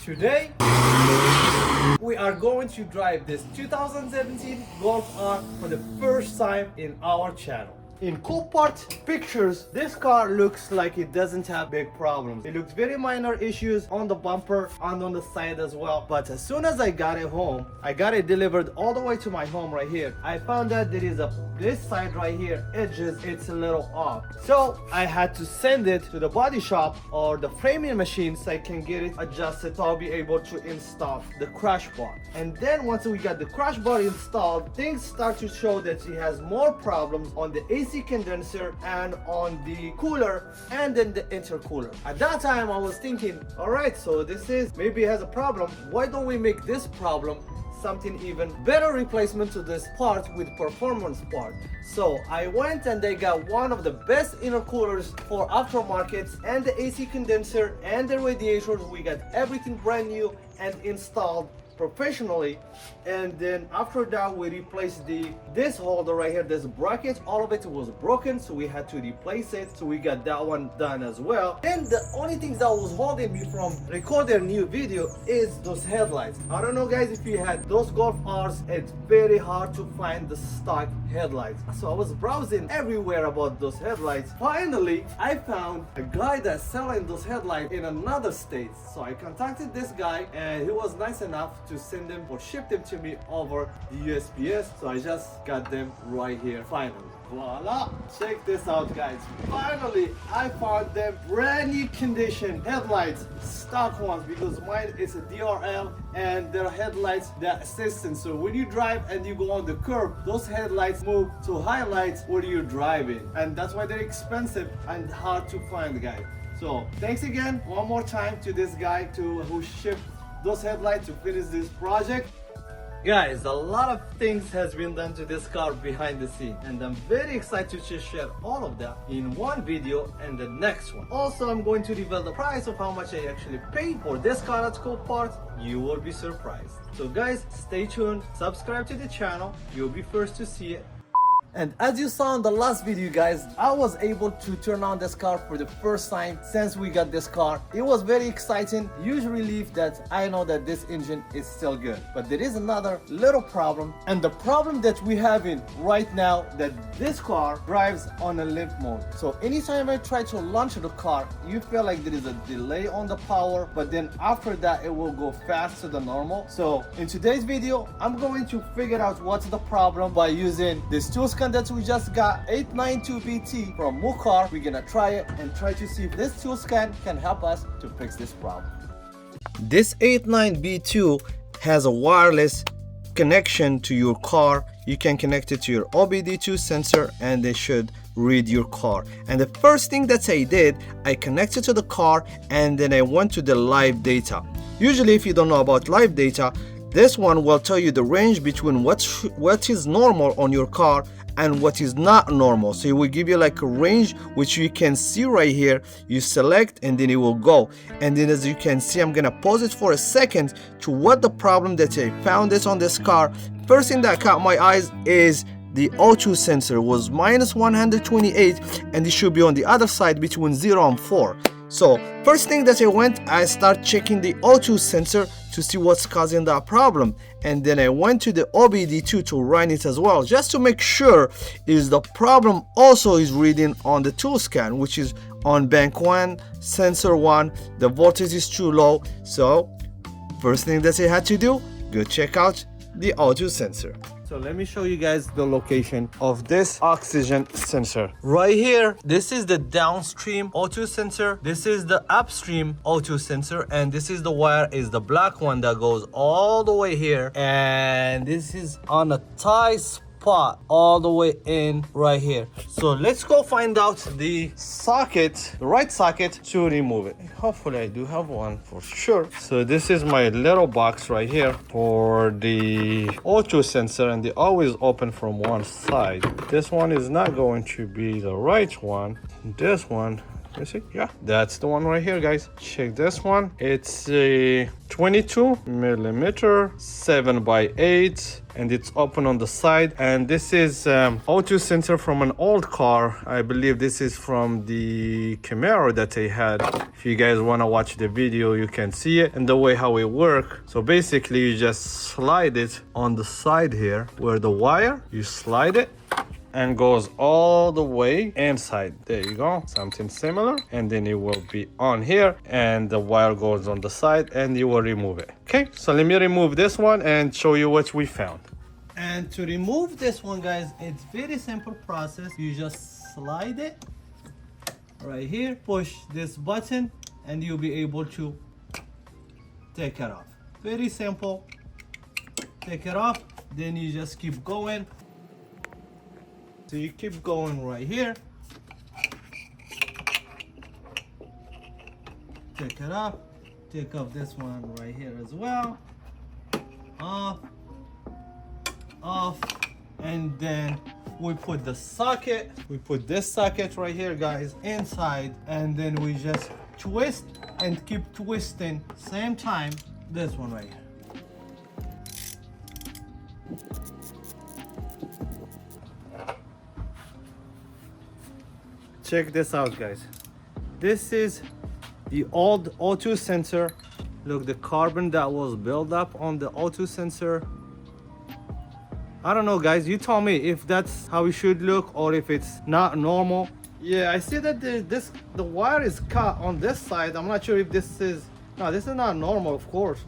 Today we are going to drive this 2017 Golf R for the first time in our channel. In cool part pictures, this car looks like it doesn't have big problems. It looks very minor issues on the bumper and on the side as well. But as soon as I got it home, I got it delivered all the way to my home right here. I found that there is this side right here, it's a little off. So I had to send it to the body shop or the framing machine so I can get it adjusted so I'll be able to install the crash bar. And then once we got the crash bar installed, things start to show that it has more problems on the AC condenser and on the cooler and then the intercooler. At that time I was thinking, all right, so this is maybe it has a problem. Why don't we make this problem something even better replacement to this part with performance part? So I went and they got one of the best intercoolers for aftermarkets and the AC condenser and the radiators. We got everything brand new and installed professionally. And then after that we replaced this holder right here, this bracket, all of it was broken, so we had to replace it. So we got that one done as well. And the only thing that was holding me from recording a new video is those headlights. I don't know guys, if you had those Golf R's, it's very hard to find the stock headlights. So I was browsing everywhere about those headlights. Finally I found a guy that's selling those headlights in another state. So I contacted this guy and he was nice enough to send them or ship them to me over the USPS. So I just got them right here finally. Voila, check this out guys. Finally I found them brand new condition headlights, stock ones, because mine is a DRL and their headlights, they're assistant. So when you drive and you go on the curb, those headlights move to highlights where you're driving, and that's why they're expensive and hard to find guys. So thanks again one more time to this guy who shipped those headlights to finish this project. Guys, a lot of things has been done to this car behind the scene, and I'm very excited to share all of that in one video and the next one. Also, I'm going to reveal the price of how much I actually paid for this car at Cool Parts. You will be surprised. So guys, stay tuned, subscribe to the channel, you'll be first to see it. And as you saw in the last video guys, I was able to turn on this car for the first time since we got this car. It was very exciting, huge relief that I know that this engine is still good. But there is another little problem, and the problem that we have in right now, that this car drives on a limp mode. So anytime I try to launch the car, you feel like there is a delay on the power, but then after that it will go faster than normal. So in today's video, I'm going to figure out what's the problem by using this tool scan that we just got, 892BT from MUCAR. We're gonna try it and try to see if this tool scan can help us to fix this problem. This 89B2 has a wireless connection to your car. You can connect it to your OBD2 sensor and they should read your car. And the first thing that I did, I connected to the car and then I went to the live data. Usually if you don't know about live data, this one will tell you the range between what is normal on your car and what is not normal. So it will give you like a range, which you can see right here. You select and then it will go. And then as you can see, I'm gonna pause it for a second to what the problem that I found this on this car. First thing that caught my eyes is the O2 sensor was minus 128 and it should be on the other side between 0 and 4. So first thing that I start checking the O2 sensor to see what's causing that problem, and then I went to the OBD2 to run it as well, just to make sure is the problem also is reading on the tool scan, which is on bank 1, sensor 1, the voltage is too low. So first thing that I had to do, go check out the O2 sensor. So let me show you guys the location of this oxygen sensor. Right here, this is the downstream O2 sensor. This is the upstream O2 sensor. And this is the wire, is the black one that goes all the way here. And this is on a tie spot all the way in right here. So let's go find out the socket, the right socket to remove it. Hopefully I do have one for sure. So this is my little box right here for the O2 sensor, and they always open from one side. This one is not going to be the right one. This one You see? Yeah, that's the one right here, guys. Check this one. It's a 22 millimeter 7x8, and it's open on the side. And this is O2 sensor from an old car. I believe this is from the Camaro that they had. If you guys want to watch the video, you can see it and the way how it works. So basically, you just slide it on the side here where the wire, you slide it and goes all the way inside. There you go, something similar. And then it will be on here and the wire goes on the side and you will remove it. Okay, so let me remove this one and show you what we found. And to remove this one, guys, it's very simple process. You just slide it right here, push this button, and you'll be able to take it off. Very simple. Take it off, then you just keep going. So you keep going right here. Take it off. Take off this one right here as well. Off. Off. And then we put the socket. We put this socket right here, guys, inside. And then we just twist and keep twisting. Same time, this one right here. Check this out, guys. This is the old O2 sensor. Look, the carbon that was built up on the O2 sensor. I don't know, guys, you tell me if that's how it should look or if it's not normal. Yeah, I see that the wire is cut on this side. I'm not sure if this is, no, this is not normal, of course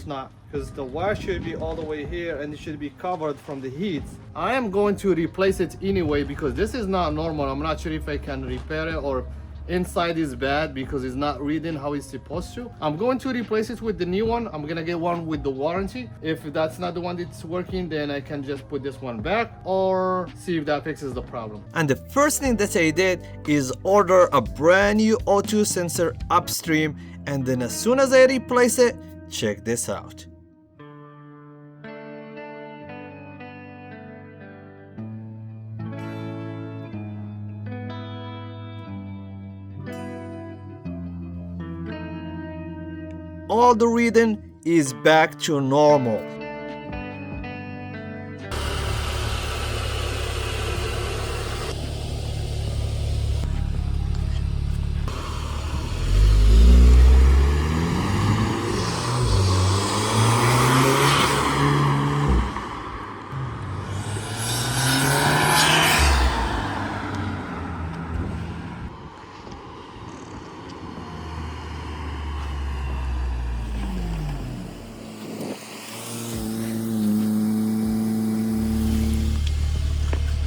not, because the wire should be all the way here and it should be covered from the heat. I am going to replace it anyway because this is not normal. I'm not sure if I can repair it or inside is bad because it's not reading how it's supposed to. I'm going to replace it with the new one. I'm gonna get one with the warranty. If that's not the one that's working, then I can just put this one back or see if that fixes the problem. And the first thing that I did is order a brand new O2 sensor upstream, and then as soon as I replace it, check this out. All the reading is back to normal.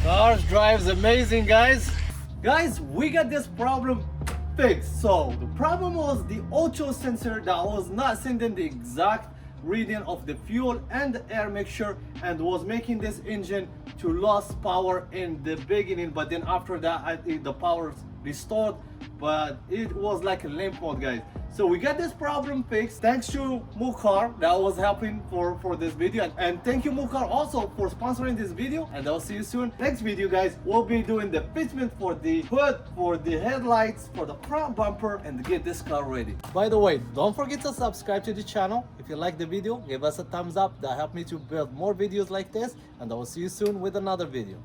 Cars drives amazing, guys. Guys, we got this problem fixed. So the problem was the O2 sensor that was not sending the exact reading of the fuel and the air mixture and was making this engine to lose power in the beginning, but then after that the power restored, but it was like a limp mode, guys. So we got this problem fixed thanks to MUCAR that was helping for this video, and thank you MUCAR also for sponsoring this video, and I'll see you soon. Next video, guys, we'll be doing the fitment for the hood, for the headlights, for the front bumper, and get this car ready. By the way, don't forget to subscribe to the channel. If you like the video, give us a thumbs up. That helps me to build more videos like this, and I will see you soon with another video.